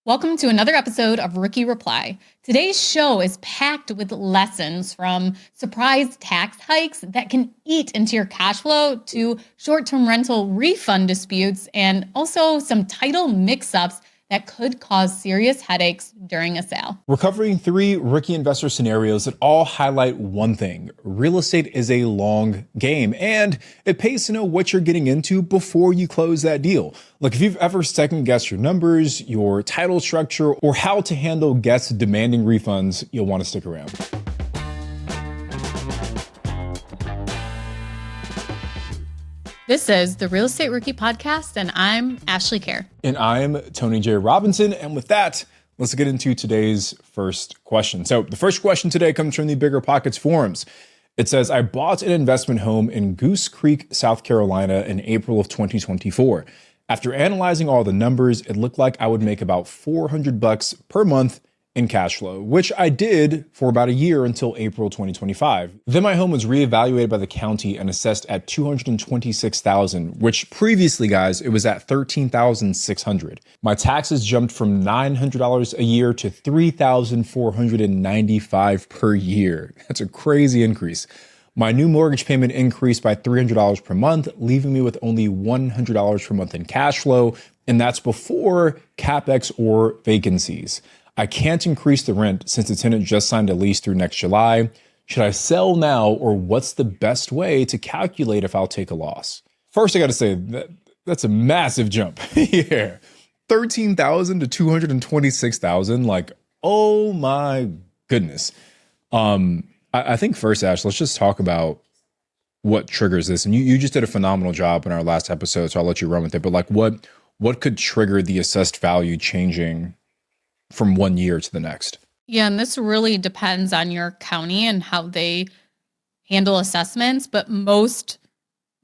Welcome to another episode of Rookie Reply. Today's show is packed with lessons from surprise tax hikes that can eat into your cash flow to short-term rental refund disputes and also some title mix-ups that could cause serious headaches during a sale. We're covering 3 rookie investor scenarios that all highlight one thing. Real estate is a long game, and it pays to know what you're getting into before you close that deal. Look, if you've ever second-guessed your numbers, your title structure, or how to handle guests demanding refunds, you'll want to stick around. This is the Real Estate Rookie Podcast, and I'm Ashley Kerr. And I'm Tony J. Robinson. And with that, let's get into today's first question. So the first question today comes from the BiggerPockets forums. It says, I bought an investment home in Goose Creek, South Carolina in April of 2024. After analyzing all the numbers, it looked like I would make about $400 per month in cash flow, which I did for about a year until April 2025. Then my home was reevaluated by the county and assessed at $226,000, which previously, guys, it was at $13,600. My taxes jumped from $900 a year to $3,495 per year. That's a crazy increase. My new mortgage payment increased by $300 per month, leaving me with only $100 per month in cash flow, and that's before CapEx or vacancies. I can't increase the rent since the tenant just signed a lease through next July. Should I sell now, or what's the best way to calculate if I'll take a loss? First, I got to say that's a massive jump here. $13,000 to $226,000. Like, oh my goodness. I think first, Ash, let's just talk about what triggers this. And you just did a phenomenal job in our last episode, so I'll let you run with it. But like, what could trigger the assessed value changing from one year to the next? Yeah, and this really depends on your county and how they handle assessments, but most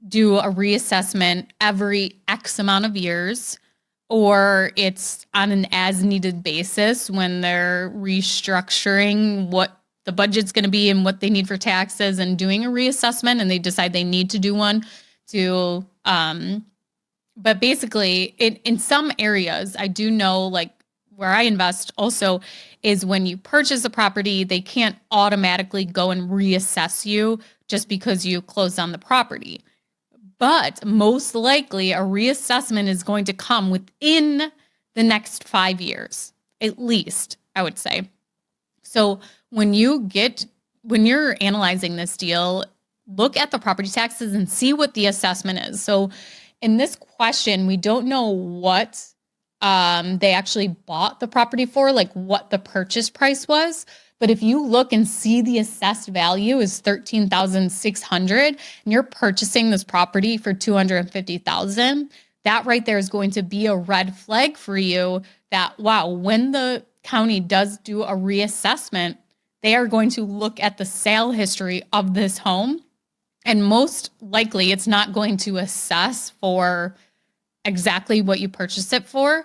do a reassessment every X amount of years, or it's on an as-needed basis when they're restructuring what the budget's going to be and what they need for taxes and doing a reassessment, and they decide they need to do one to, but basically in some areas, I do know, like, where I invest also is when you purchase a property, they can't automatically go and reassess you just because you closed on the property. But most likely a reassessment is going to come within the next 5 years, at least, I would say. So when you're analyzing this deal, look at the property taxes and see what the assessment is. So in this question, we don't know what they actually bought the property for, like what the purchase price was. But if you look and see the assessed value is $13,600 and you're purchasing this property for $250,000, that right there is going to be a red flag for you that, wow, when the county does do a reassessment, they are going to look at the sale history of this home. And most likely it's not going to assess for exactly what you purchased it for.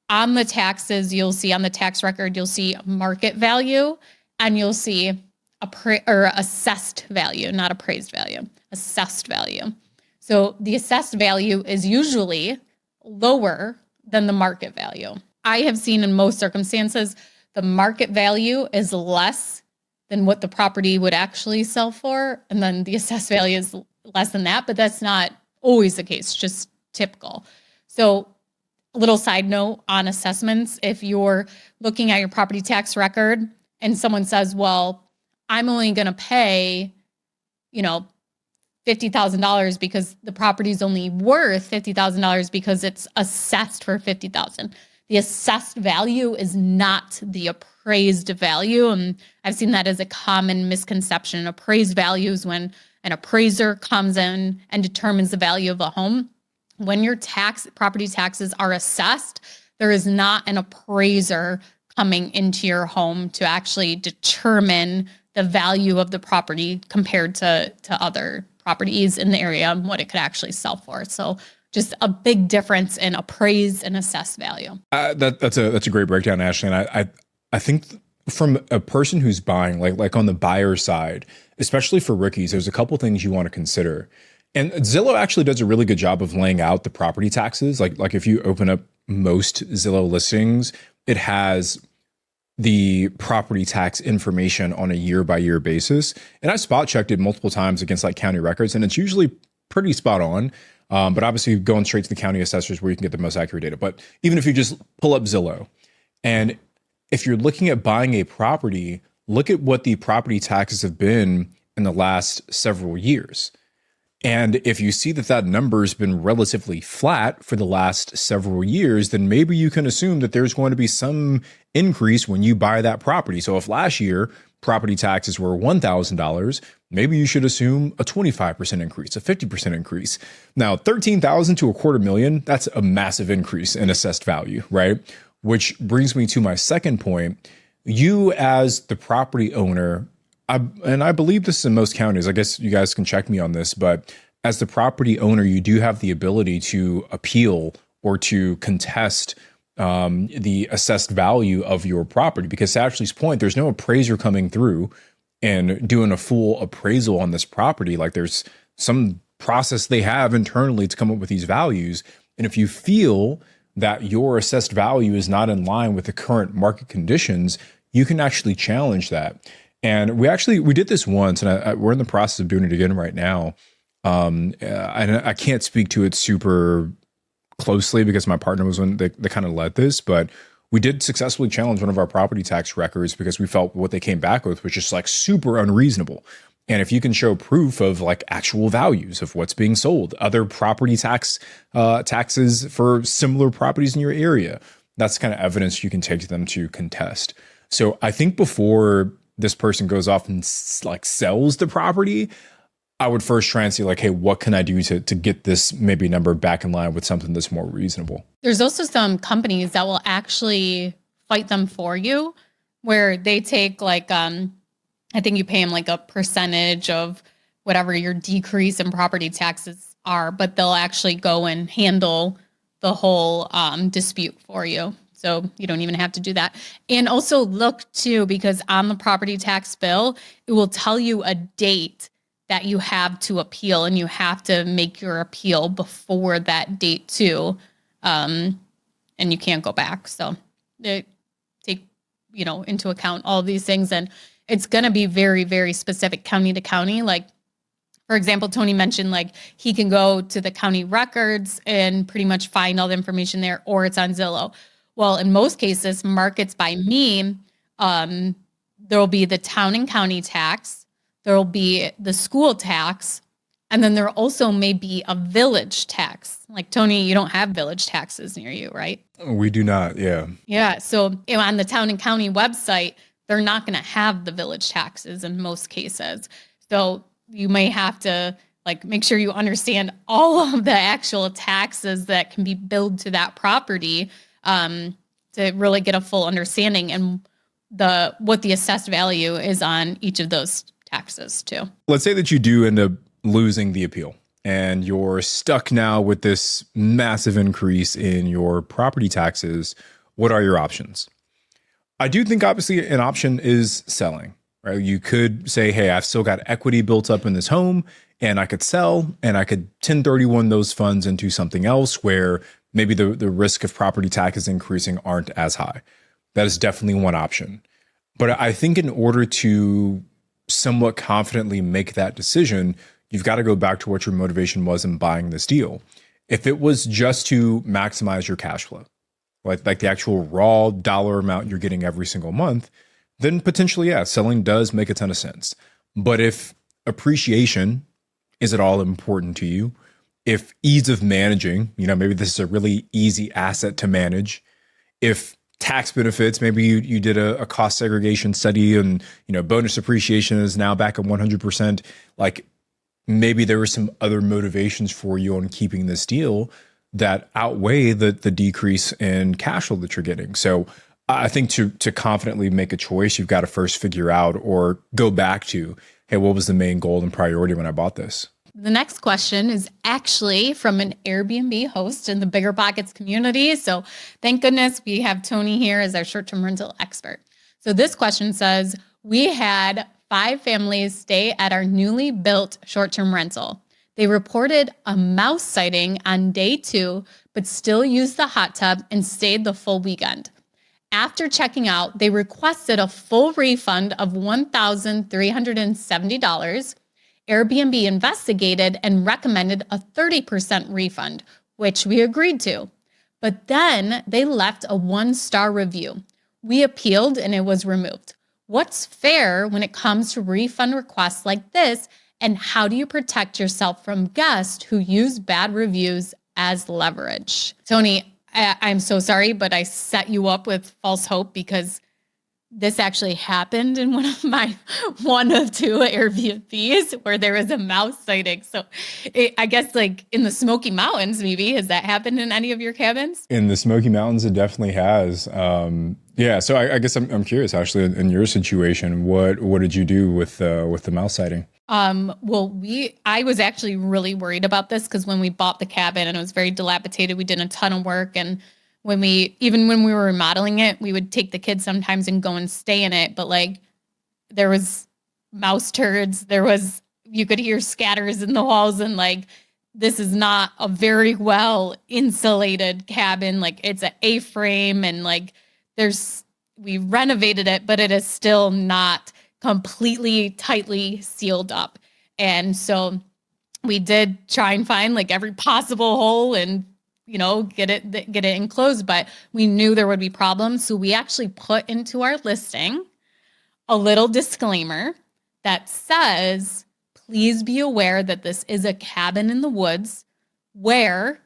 On the taxes, you'll see on the tax record, you'll see market value, and you'll see assessed value, not appraised value, assessed value. So the assessed value is usually lower than the market value. I have seen in most circumstances, the market value is less than what the property would actually sell for, and then the assessed value is less than that, but that's not always the case, just typical. So a little side note on assessments, if you're looking at your property tax record and someone says, well, I'm only going to pay, $50,000 because the property is only worth $50,000 because it's assessed for $50,000. The assessed value is not the appraised value. And I've seen that as a common misconception. Appraised value is when an appraiser comes in and determines the value of a home. When your property taxes are assessed, there is not an appraiser coming into your home to actually determine the value of the property compared to other properties in the area and what it could actually sell for. So just a big difference in appraised and assessed value. That's a great breakdown, Ashley. And I think from a person who's buying, like on the buyer side, especially for rookies, there's a couple things you want to consider. And Zillow actually does a really good job of laying out the property taxes. Like if you open up most Zillow listings, it has the property tax information on a year by year basis. And I spot checked it multiple times against like county records, and it's usually pretty spot on. But obviously going straight to the county assessors where you can get the most accurate data. But even if you just pull up Zillow, and if you're looking at buying a property, look at what the property taxes have been in the last several years. And if you see that that number has been relatively flat for the last several years, then maybe you can assume that there's going to be some increase when you buy that property. So if last year property taxes were $1,000, maybe you should assume a 25% increase, a 50% increase. Now, $13,000 to $250,000, that's a massive increase in assessed value, right? Which brings me to my second point. You as the property owner, and I believe this is in most counties, I guess you guys can check me on this, but as the property owner, you do have the ability to appeal or to contest the assessed value of your property. Because to Ashley's point, there's no appraiser coming through and doing a full appraisal on this property. Like there's some process they have internally to come up with these values. And if you feel that your assessed value is not in line with the current market conditions, you can actually challenge that. And we did this once, and we're in the process of doing it again right now. And I can't speak to it super closely because my partner was one that kind of led this, but we did successfully challenge one of our property tax records because we felt what they came back with was just like super unreasonable. And if you can show proof of like actual values of what's being sold, other property taxes for similar properties in your area, that's kind of evidence you can take to them to contest. So I think before this person goes off and like sells the property, I would first try and see like, hey, what can I do to get this maybe number back in line with something that's more reasonable? There's also some companies that will actually fight them for you, where they take like, I think you pay them like a percentage of whatever your decrease in property taxes are, but they'll actually go and handle the whole dispute for you. So you don't even have to do that. And also look too, because on the property tax bill, it will tell you a date that you have to appeal, and you have to make your appeal before that date too. And you can't go back. So they take, into account all these things. And it's going to be very, very specific county to county. Like, for example, Tony mentioned like he can go to the county records and pretty much find all the information there, or it's on Zillow. Well, in most cases, markets by me, there will be the town and county tax, there will be the school tax, and then there also may be a village tax. Like Tony, you don't have village taxes near you, right? We do not, yeah. Yeah, so on the town and county website, they're not going to have the village taxes in most cases. So you may have to like make sure you understand all of the actual taxes that can be billed to that property to really get a full understanding and what the assessed value is on each of those taxes too. Let's say that you do end up losing the appeal and you're stuck now with this massive increase in your property taxes. What are your options? I do think obviously an option is selling, right? You could say, hey, I've still got equity built up in this home and I could sell and I could 1031 those funds into something else where maybe the risk of property taxes increasing aren't as high. That is definitely one option. But I think in order to somewhat confidently make that decision, you've got to go back to what your motivation was in buying this deal. If it was just to maximize your cash flow, like the actual raw dollar amount you're getting every single month, then potentially, yeah, selling does make a ton of sense. But if appreciation is at all important to you, if ease of managing, maybe this is a really easy asset to manage, if tax benefits, maybe you did a cost segregation study and, bonus appreciation is now back at 100%, like maybe there were some other motivations for you on keeping this deal that outweigh the decrease in cash flow that you're getting. So I think to confidently make a choice, you've got to first figure out or go back to, hey, what was the main goal and priority when I bought this? The next question is actually from an Airbnb host in the BiggerPockets community. So thank goodness we have Tony here as our short-term rental expert. So this question says, we had 5 families stay at our newly built short-term rental. They reported a mouse sighting on day 2, but still used the hot tub and stayed the full weekend. After checking out, they requested a full refund of $1,370. Airbnb investigated and recommended a 30% refund, which we agreed to. But then they left a 1-star review. We appealed and it was removed. What's fair when it comes to refund requests like this? And how do you protect yourself from guests who use bad reviews as leverage? Tony, I'm so sorry, but I set you up with false hope because this actually happened in one of 2 Airbnbs where there was a mouse sighting. So I guess like in the Smoky Mountains, maybe, has that happened in any of your cabins? In the Smoky Mountains, it definitely has. Yeah, so I guess I'm curious, Ashley, in your situation, what did you do with the mouse sighting? Well, I was actually really worried about this because when we bought the cabin and it was very dilapidated, we did a ton of work. And even when we were remodeling it, we would take the kids sometimes and go and stay in it. But like there was mouse turds, you could hear scatters in the walls, and like, this is not a very well insulated cabin. Like it's an A-frame and like we renovated it, but it is still not completely tightly sealed up. And so we did try and find like every possible hole and, get it enclosed, but we knew there would be problems. So we actually put into our listing a little disclaimer that says, please be aware that this is a cabin in the woods where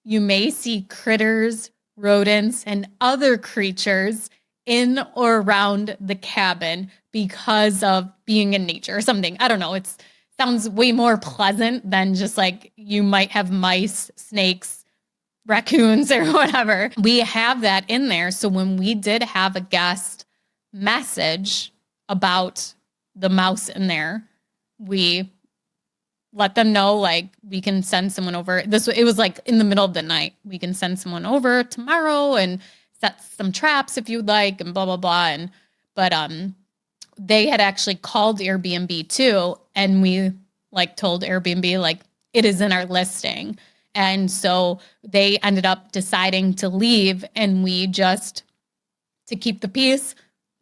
you may see critters, rodents, and other creatures in or around the cabin because of being in nature or something. I don't know. It sounds way more pleasant than just like you might have mice, snakes, raccoons, or whatever. We have that in there. So when we did have a guest message about the mouse in there, we let them know, like, we can send someone over. It was like in the middle of the night. We can send someone over tomorrow and set some traps if you'd like, and blah, blah, blah. But they had actually called Airbnb too. And we like told Airbnb, like, it is in our listing. And so they ended up deciding to leave, and we just, to keep the peace,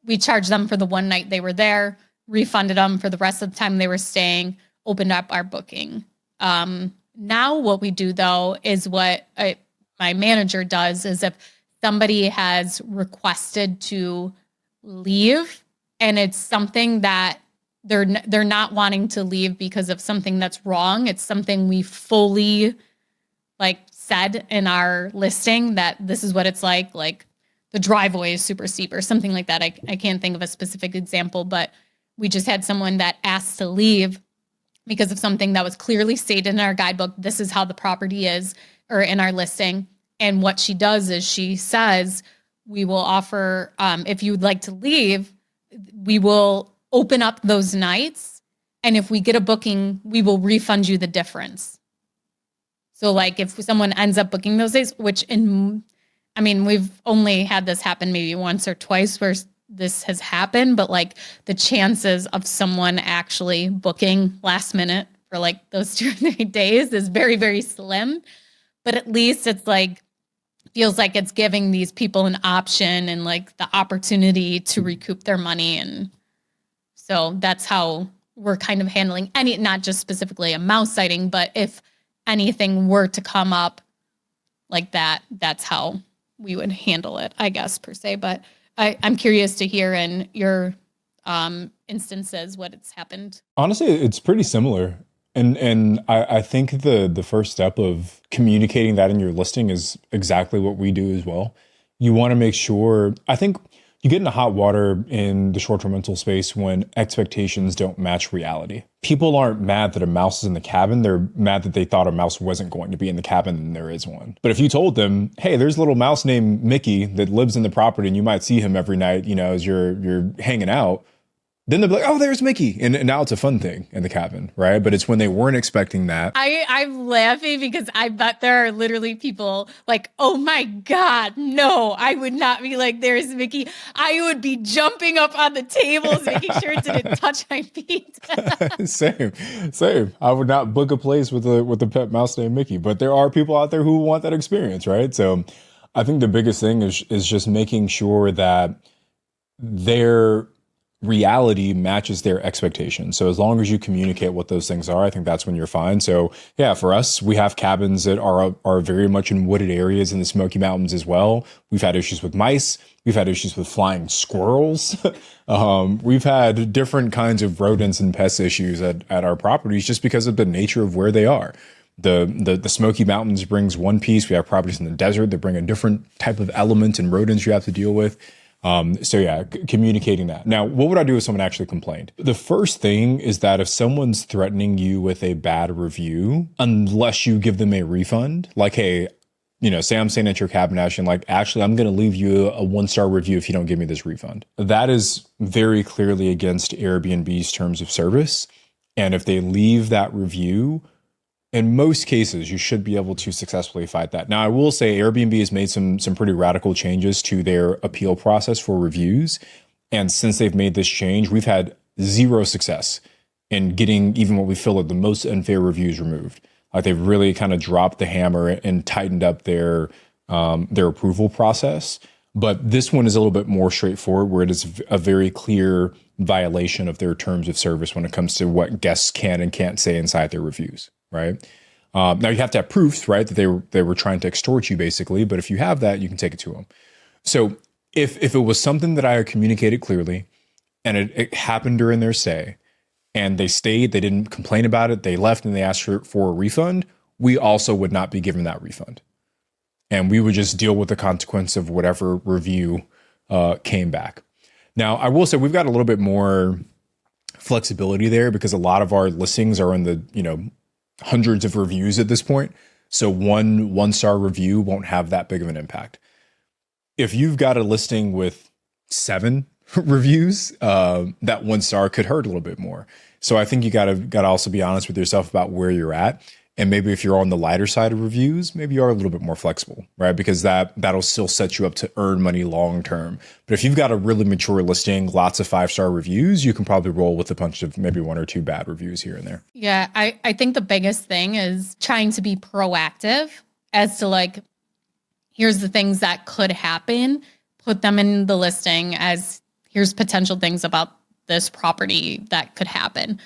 we charged them for the one night they were there, refunded them for the rest of the time they were staying, opened up our booking. Now what we do though is what my manager does is if somebody has requested to leave and it's something that they're not wanting to leave because of something that's wrong, it's something we fully like said in our listing that this is what it's like the driveway is super steep or something like that. I can't think of a specific example, but we just had someone that asked to leave because of something that was clearly stated in our guidebook. This is how the property is, or in our listing. And what she does is she says, we will offer, if you would like to leave, we will open up those nights. And if we get a booking, we will refund you the difference. So like if someone ends up booking those days, we've only had this happen maybe once or twice where this has happened, but like the chances of someone actually booking last minute for like those 2 or 3 days is very, very slim. But at least it's like, feels like it's giving these people an option and like the opportunity to recoup their money. And so that's how we're kind of handling not just specifically a mouse sighting, but if anything were to come up like that, that's how we would handle it, I guess, per se. But I'm curious to hear in your instances what it's happened. Honestly, it's pretty similar. And I think the first step of communicating that in your listing is exactly what we do as well. You want to make sure, I think you get into hot water in the short-term rental space when expectations don't match reality. People aren't mad that a mouse is in the cabin. They're mad that they thought a mouse wasn't going to be in the cabin and there is one. But if you told them, hey, there's a little mouse named Mickey that lives in the property and you might see him every night, as you're hanging out, then they'll be like, oh, there's Mickey. And now it's a fun thing in the cabin, right? But it's when they weren't expecting that. I'm laughing because I bet there are literally people like, oh my God, no, I would not be like, there's Mickey. I would be jumping up on the tables, making sure it didn't touch my feet. Same. I would not book a place with a pet mouse named Mickey, but there are people out there who want that experience, right? So I think the biggest thing is just making sure that their reality matches their expectations. So as long as you communicate what those things are, I think that's when you're fine. So yeah, for us, we have cabins that are very much in wooded areas in the Smoky Mountains as well. We've had issues with mice. We've had issues with flying squirrels. We've had different kinds of rodents and pest issues at our properties just because of the nature of where they are. The Smoky Mountains brings one piece. We have properties in the desert that bring a different type of element and rodents you have to deal with. So yeah, communicating that. Now, what would I do if someone actually complained? The first thing is that if someone's threatening you with a bad review, unless you give them a refund, like, hey, say I'm staying at your cabin, Ashley, and like, actually, I'm going to leave you a 1-star review if you don't give me this refund. That is very clearly against Airbnb's terms of service. And if they leave that review, in most cases, you should be able to successfully fight that. Now, I will say Airbnb has made some pretty radical changes to their appeal process for reviews. And since they've made this change, we've had zero success in getting even what we feel are the most unfair reviews removed. Like they've really kind of dropped the hammer and tightened up their approval process. But this one is a little bit more straightforward, where it is a very clear violation of their terms of service when it comes to what guests can and can't say inside their reviews. Right. Now you have to have proofs, right, that they were trying to extort you, basically. But if you have that, you can take it to them. So if it was something that I had communicated clearly and it happened during their stay and they stayed, they didn't complain about it, they left and they asked for a refund, we also would not be given that refund. And we would just deal with the consequence of whatever review came back. Now, I will say we've got a little bit more flexibility there because a lot of our listings are in the, hundreds of reviews at this point. So one-star review won't have that big of an impact. If you've got a listing with 7 reviews, that 1-star could hurt a little bit more. So I think you gotta also be honest with yourself about where you're at. And maybe if you're on the lighter side of reviews, maybe you are a little bit more flexible, right? Because that'll still set you up to earn money long term. But if you've got a really mature listing, lots of 5-star reviews, you can probably roll with a bunch of maybe 1 or 2 bad reviews here and there. Yeah, I think the biggest thing is trying to be proactive as to like, here's the things that could happen, put them in the listing as here's potential things about this property that could happen.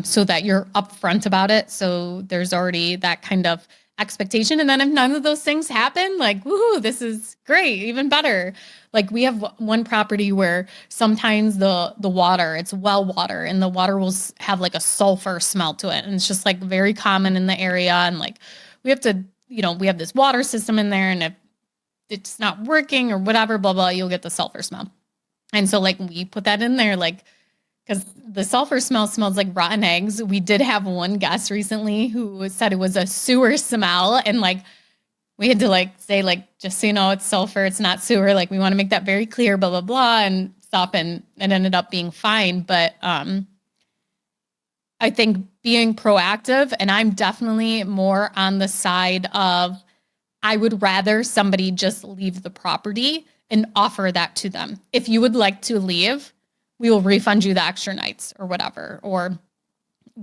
So that you're upfront about it. So there's already that kind of expectation. And then if none of those things happen, like, woohoo, this is great, even better. Like we have one property where sometimes the water, it's well water, and the water will have like a sulfur smell to it. And it's just like very common in the area. And like we have to, we have this water system in there, and if it's not working or whatever, blah, blah, you'll get the sulfur smell. And so like we put that in there, like, because the sulfur smells like rotten eggs. We did have one guest recently who said it was a sewer smell. And like, we had to like say like, just so you know, it's sulfur, it's not sewer. Like we want to make that very clear, blah, blah, blah, and stop. And it ended up being fine. But I think being proactive, and I'm definitely more on the side of, I would rather somebody just leave the property and offer that to them. If you would like to leave, we will refund you the extra nights or whatever. Or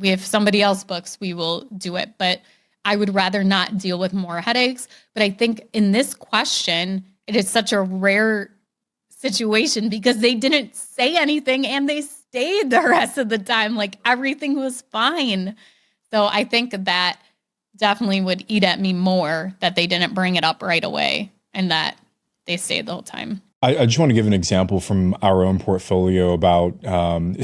if somebody else books, we will do it. But I would rather not deal with more headaches. But I think in this question, it is such a rare situation because they didn't say anything and they stayed the rest of the time. Like everything was fine. So I think that definitely would eat at me more that they didn't bring it up right away and that they stayed the whole time. I just want to give an example from our own portfolio about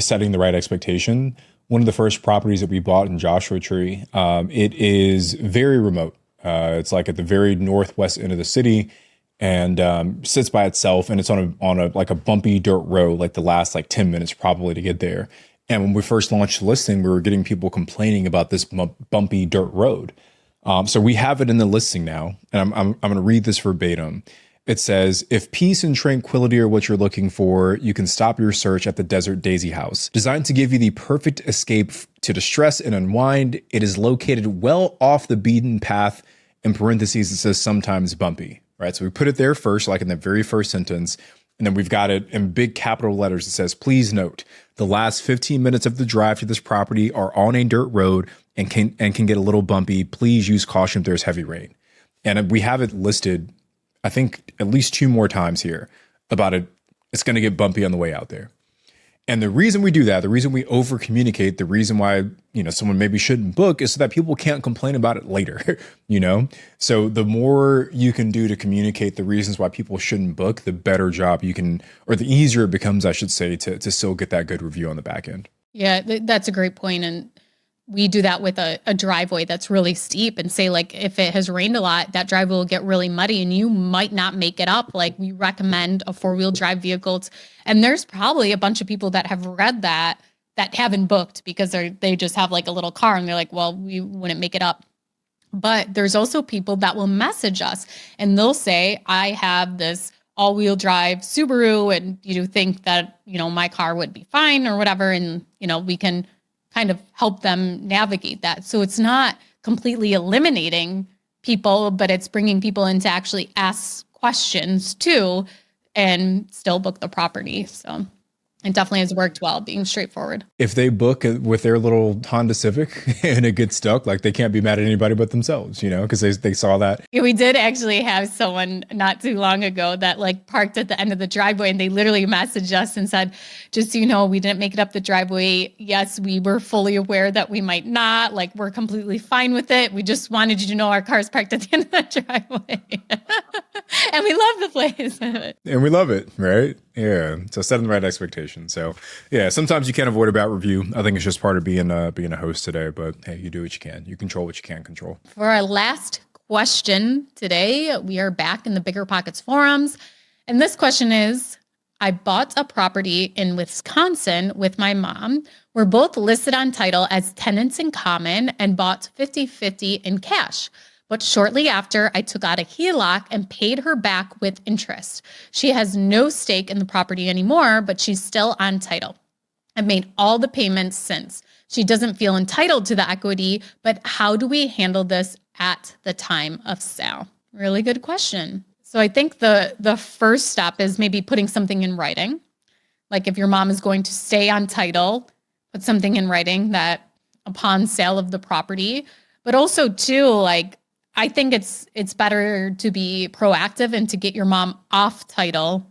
setting the right expectation. One of the first properties that we bought in Joshua Tree, it is very remote. It's like at the very northwest end of the city, and sits by itself, and it's on a like a bumpy dirt road, like the last like 10 minutes probably to get there. And when we first launched the listing, we were getting people complaining about this bumpy dirt road. So we have it in the listing now, and I'm going to read this verbatim. It says, if peace and tranquility are what you're looking for, you can stop your search at the Desert Daisy House. Designed to give you the perfect escape to distress and unwind, it is located well off the beaten path. In parentheses, it says sometimes bumpy, right? So we put it there first, like in the very first sentence. And then we've got it in big capital letters. It says, please note, the last 15 minutes of the drive to this property are on a dirt road and can get a little bumpy. Please use caution if there's heavy rain. And we have it listed I think at least 2 more times here about it. It's going to get bumpy on the way out there. And the reason we do that, the reason we over communicate, the reason why, someone maybe shouldn't book is so that people can't complain about it later, So the more you can do to communicate the reasons why people shouldn't book, the better job you can, or the easier it becomes, I should say, to still get that good review on the back end. Yeah, that's a great point. And we do that with a driveway that's really steep, and say, like, if it has rained a lot, that driveway will get really muddy and you might not make it up. Like, we recommend a 4-wheel drive vehicle. And there's probably a bunch of people that have read that haven't booked because they just have like a little car and they're like, well, we wouldn't make it up. But there's also people that will message us and they'll say, I have this all-wheel drive Subaru and you think that, my car would be fine or whatever. And, we can kind of help them navigate that. So it's not completely eliminating people, but it's bringing people in to actually ask questions too and still book the property. So it definitely has worked well, being straightforward. If they book with their little Honda Civic and it gets stuck, like, they can't be mad at anybody but themselves, because they saw that. Yeah, we did actually have someone not too long ago that like parked at the end of the driveway and they literally messaged us and said, just so you know, we didn't make it up the driveway. Yes, we were fully aware that we might not. Like, we're completely fine with it. We just wanted you to know our car's parked at the end of the driveway. And we love the place. And we love it, right? Yeah. So setting the right expectations. So yeah, sometimes you can't avoid a bad review. I think it's just part of being a host today, but hey, you do what you can. You control what you can control. For our last question today, we are back in the BiggerPockets forums. And this question is, I bought a property in Wisconsin with my mom. We're both listed on title as tenants in common and bought 50-50 in cash. But shortly after, I took out a HELOC and paid her back with interest. She has no stake in the property anymore, but she's still on title. I've made all the payments since. She doesn't feel entitled to the equity, but how do we handle this at the time of sale? Really good question. So I think the first step is maybe putting something in writing. Like, if your mom is going to stay on title, put something in writing that upon sale of the property. But also too, like, I think it's better to be proactive and to get your mom off title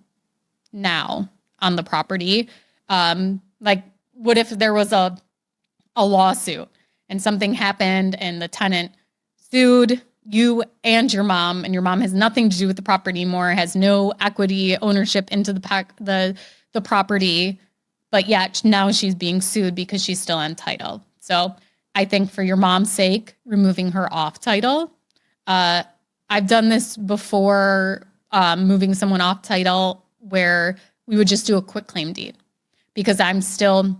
now on the property. Like, what if there was a lawsuit and something happened and the tenant sued you and your mom has nothing to do with the property anymore, has no equity ownership into the property, but yet now she's being sued because she's still on title. So I think for your mom's sake, removing her off title. I've done this before, moving someone off title, where we would just do a quick claim deed because I'm still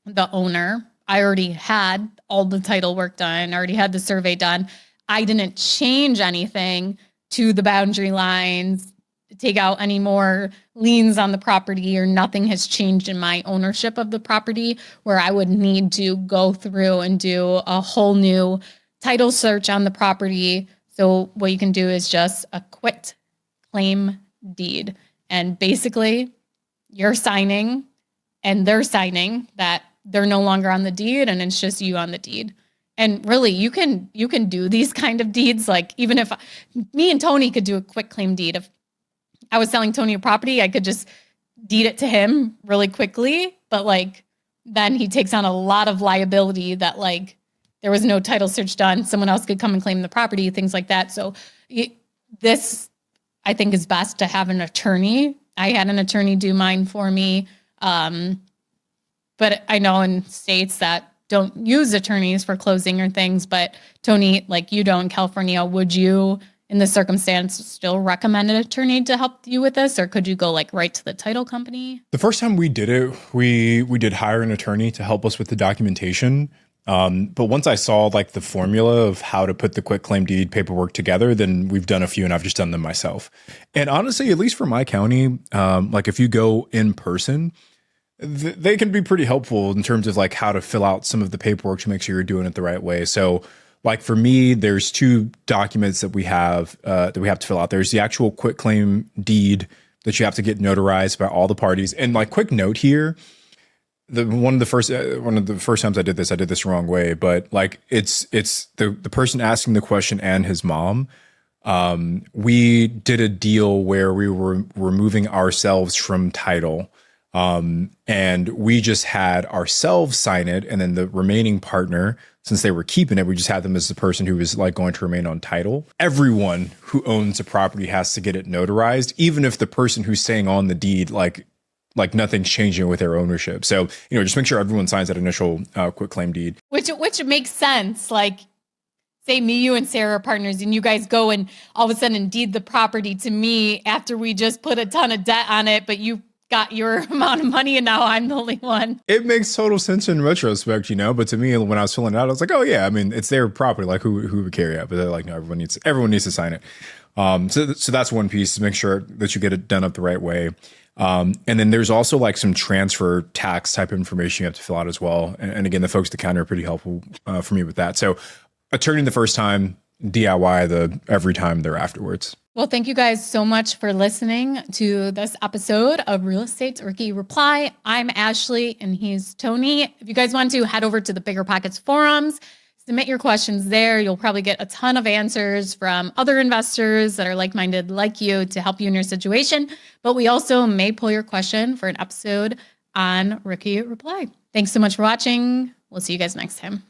the owner. I already had all the title work done, already had the survey done. I didn't change anything to the boundary lines, take out any more liens on the property, or nothing has changed in my ownership of the property, where I would need to go through and do a whole new title search on the property. So what you can do is just a quit claim deed. And basically, you're signing and they're signing that they're no longer on the deed, and it's just you on the deed. And really, you can do these kind of deeds. Like, even if me and Tony could do a quick claim deed. If I was selling Tony a property, I could just deed it to him really quickly. But like, then he takes on a lot of liability that, like, there was no title search done. Someone else could come and claim the property, things like that. So this, I think, is best to have an attorney. I had an attorney do mine for me. But I know in states that don't use attorneys for closing or things. But Tony, like you don't in California, would you, in this circumstance, still recommend an attorney to help you with this? Or could you go like right to the title company? The first time we did it, we did hire an attorney to help us with the documentation. But once I saw like the formula of how to put the quick claim deed paperwork together, then we've done a few and I've just done them myself. And honestly, at least for my county, like if you go in person, they can be pretty helpful in terms of like how to fill out some of the paperwork to make sure you're doing it the right way. So like for me, there's two documents that we have to fill out. There's the actual quick claim deed that you have to get notarized by all the parties. And like quick note here, one of the first times I did this the wrong way, but like it's the person asking the question and his mom. We did a deal where we were removing ourselves from title. And we just had ourselves sign it. And then the remaining partner, since they were keeping it, we just had them as the person who was like going to remain on title. Everyone who owns a property has to get it notarized, even if the person who's saying on the deed, like nothing's changing with their ownership. So, just make sure everyone signs that initial quitclaim deed. Which makes sense. Like, say me, you, and Sarah are partners, and you guys go and all of a sudden deed the property to me after we just put a ton of debt on it, but you got your amount of money and now I'm the only one. It makes total sense in retrospect, but to me, when I was filling it out, I was like, oh yeah, I mean, it's their property. Like who would carry it? But they're like, no, everyone needs to sign it. So that's one piece, to make sure that you get it done up the right way. And then there's also like some transfer tax type of information you have to fill out as well. And again, the folks at the counter are pretty helpful for me with that. So attorney the first time, DIY the every time there afterwards. Well, thank you guys so much for listening to this episode of Real Estate's Rookie Reply. I'm Ashley and he's Tony. If you guys want to head over to the BiggerPockets forums, submit your questions there. You'll probably get a ton of answers from other investors that are like-minded like you to help you in your situation. But we also may pull your question for an episode on Rookie Reply. Thanks so much for watching. We'll see you guys next time.